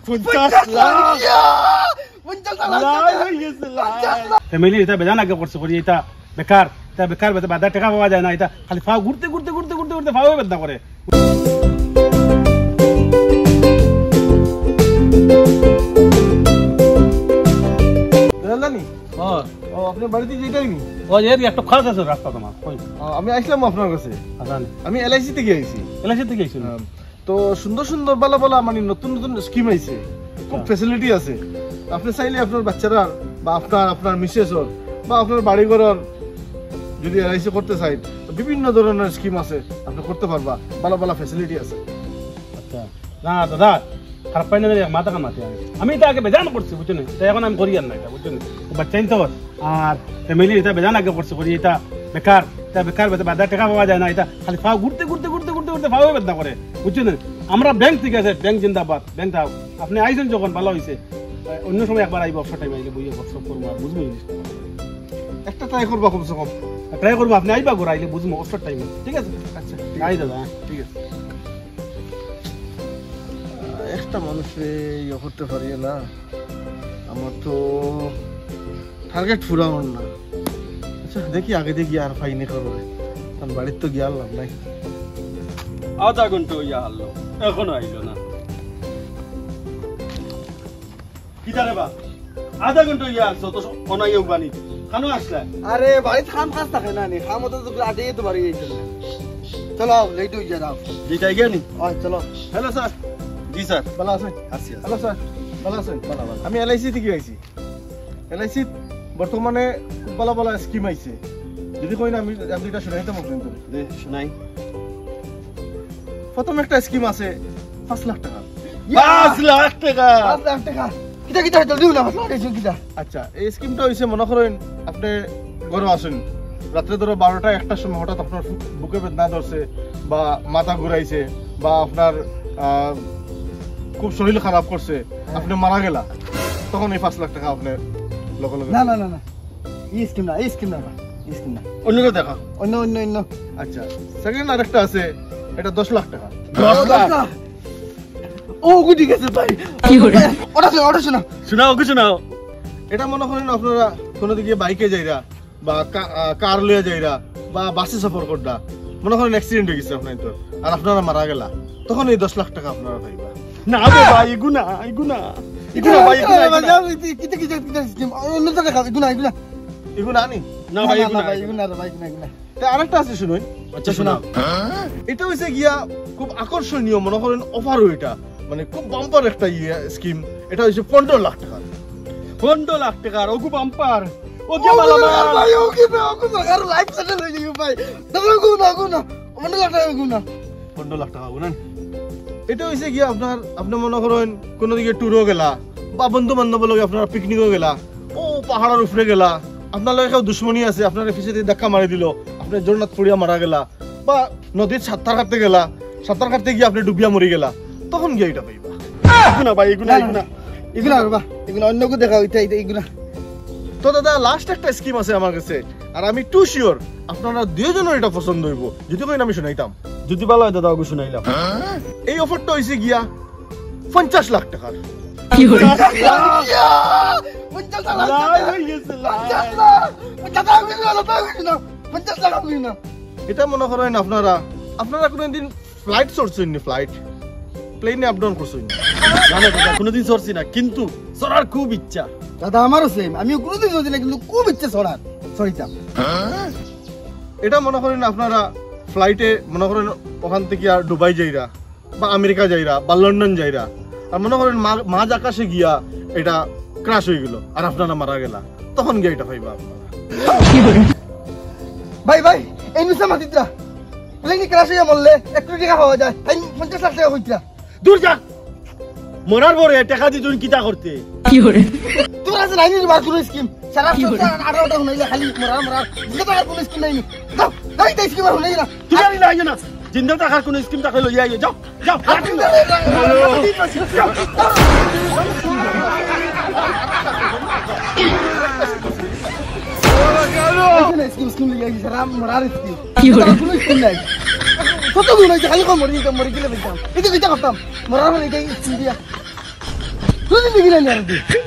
50 lakh family এটা বেজান আগে করছে করি এটা বেকার এটা বেকার বাদা টাকা পাওয়া যায় না এটা খালি ফাও ঘুরতে ঘুরতে ঘুরতে ঘুরতে ঘুরতে ফাও বেদনা করে জানি ও আপনি বাড়িতে যেটাই নি ও এর একটা খারাপ আছে রাস্তা তোমার কই আমি আসলাম আপনার কাছে আজান আমি এলআইসি থেকে আইছি এলাকাতে থেকে আইছো তো সুন্দর সুন্দর বালা বালা মানে নতুন নতুন স্কিম আইছে খুব ফ্যাসিলিটি আছে আপনি চাইলে আপনার বাচ্চারা বা আপনার মিসেসর বা আপনার বাড়িঘরের যদি এলআইসি করতে চাই তো বিভিন্ন ধরনের স্কিম আছে আপনি করতে পারবা বালা বালা ফ্যাসিলিটি আছে আচ্ছা না দাদা খারাপ পাই না মাথা কামাতে আমি এটা আগে বেজান করছি বুঝছেন তাই এখন আমি করি আর না এটা বুঝছেন বাচ্চাই তো আর ফ্যামিলি এটা বেজান আগে করছে করি এটা বেকার এটা বেকার বাদা টাকা পাওয়া যায় না এটা খালি ফাও ঘুরতে ঘুরতে ঘুরতে ঘুরতে ঘুরতে ফাও বেদনা করে বুঝছেন আমরা ব্যাংক থেকে আছে ব্যাংক জিন্দাবাদ ব্যাংক থাও আপনি আইছেন যখন ভালো হয়েছে অন্য সময় একবার আইব অবসর টাইম আইলে বইয়ে বক্সপ করবো আর বুঝবো একটা ট্রাই করবা কমসে কম ট্রাই করবো আপনি আইবা ঘর আইলে বুঝবো অবসর টাইমে ঠিক আছে আচ্ছা আই দাদা ঠিক আছে একটা মানুষে ইয়ে করতে পারি না আমার তো টার্গেট ফুরানোর না আচ্ছা দেখি আগে দেখি আর ফাইনি করবে কারণ বাড়ির তো গিয়ে আনলাম নাই আধা ঘন্টা ইয়া হারলো এখনো আইলো না কি জানে বা আধা ঘন্টা ইয়া আসছো তো অনাই বানি খানো আসলে আরে বাড়িতে খাম কাজ থাকে না নি খাম তো আগে তো বাড়ি গেছিল চলো লেট হয়ে যায় যেটা গিয়ে নি চলো হ্যালো স্যার জি স্যার ভালো আছেন আসি হ্যালো স্যার ভালো আছেন আমি এলআইসি থেকে আইছি এলআইসি বর্তমানে খুব ভালো ভালো স্কিম আইছে যদি কই না আমি এটা শুনাইতাম আপনাদের শোনাই প্রথম একটা স্কিম আছে 5 লাখ টাকা 5 লাখ টাকা 5 লাখ টাকা কিটা জলদি না 5 লাখ কিটা আচ্ছা এই স্কিমটা হইছে মনে করেন আপনি ঘরে আসেন রাত্রে ধরো 12টা 1টার সময় হঠাৎ আপনার বুকে বেদনা ধরছে বা মাথা ঘুরাইছে বা আপনার খুব শরীর খারাপ করছে আপনি মারা গেলা তখন এই 5 লাখ টাকা আপনি লগে লগে না না না না এই স্কিম না অন্য কেউ দেখা অন্য আচ্ছা সেকেন্ড আরেকটা আছে এটা 10 লাখ টাকা 10 লাখ ও গুটি গেছে ভাই কি হলো ওটা শোনাও কিছু নাও এটা মনে করেন আপনারা কোনো দিকে বাইকে যাইরা বা কার লইয়া যাইরা বা বাসে সফর করডা মনে করেন অ্যাক্সিডেন্ট হয়ে গেছে আপনার তো আর আপনারা মারা গেলা তখন এই 10 লাখ টাকা আপনারা পাইবা না বে ভাই এগুনা ভাই কিটা স্কিম অন্য তো দেখা এগুনা আনি না ভাই এগুনা তা আরেকটা আছে শুনুন আচ্ছা শোনাও এটা হইছে গিয়া খুব আকর্ষণীয় মনে করেন অফারও এটা মানে খুব বাম্পার একটা স্কিম এটা হইছে 15 লাখ টাকা 15 লাখ টাকার ওগু বাম্পার ওকে ভালো ভাই ওকে আর লাইফ সেটেল হয়ে যাবে ভাই দাদা গুনা 15 লাখ টাকা গুনা 15 লাখ টাকা গুনা এটা হইছে গিয়া আপনি মনে করেন কোন দিকে ট্যুরও গেলা বা বন্ধু বান্ধব লগে আপনারা পিকনিকও গেলা ও পাহাড়ের উপরে গেলা আপনার লগে কেউ দুশ্মনী আছে আপনার পিছে দিয়ে ধাক্কা মারি দিল আপনি জোরনাথ পড়িয়া মারা গেলা বা নদীর সাঁতার কাটতে গিয়ে আপনি ডুবিয়া মরি গেলা তখন গিয়ে এটা পাইবা এগুনা ভাই এগুনা অন্য কেউ দেখা এইগুলা তো দাদা লাস্ট একটা স্কিম আছে আমার কাছে আর আমি টু শিওর আপনারা দুইজনের এটা পছন্দ হইব যদি কইন আমি শুনাইতাম যদি ভালো হয় দাদা ওগু শুনাইলাম এই অফারটা হইছে গিয়া 50 লাখ টাকার কি হলো এটা মনে করেন আপনারা কোনদিন ফ্লাইট চড়ছেন নি প্লেনে আপ ডাউন করছেন না দাদা কোনোদিন চড়ছি না কিন্তু চড়ার খুব ইচ্ছা দাদা আমারও সেম আমিও কোনোদিন চড়ছি না কিন্তু খুব ইচ্ছা চড়িতাম এটা মনে করেন আপনারা ফ্লাইটে মনে করেন ওখান থেকে আর দুবাই যাইরা বা আমেরিকা যাইরা বা লন্ডন যাইরা আর মনে করেন মাঝ আকাশে গিয়া এটা ক্রাশ হয়ে গেল আর আপনারা মারা গেলা তখন গিয়ে এটা পাইবা ভাই এই মিশা মাতিত্রা প্লেনে ক্রাশ হয়ে মরলে 1 কোটি টাকা পাওয়া যায় 50 লাখ টাকা হইতরা দূর যা মরার পরে টাকা দিয়ে তুই কিটা করতে কি হরে তোর আছে নাই নি বার কোন স্কিম সারা 18টা হইলা খালি মরা জিন্দা টাকার কোন স্কিম নাই নি দাই স্কিম আর হইলা তুই জানি না জিন্দা টাকার কোন স্কিম টাকা লইয়া আইও যাও স্কিম লইয়া আইছি সারা মরার স্কিম কি হরে কোন স্কিম নাই কত দূর হইছে খালি মরি গেলে বেচাম এটা করতাম মরার পরে এটাই স্কিম দিয়া তুই দিবি কিনা আর তুই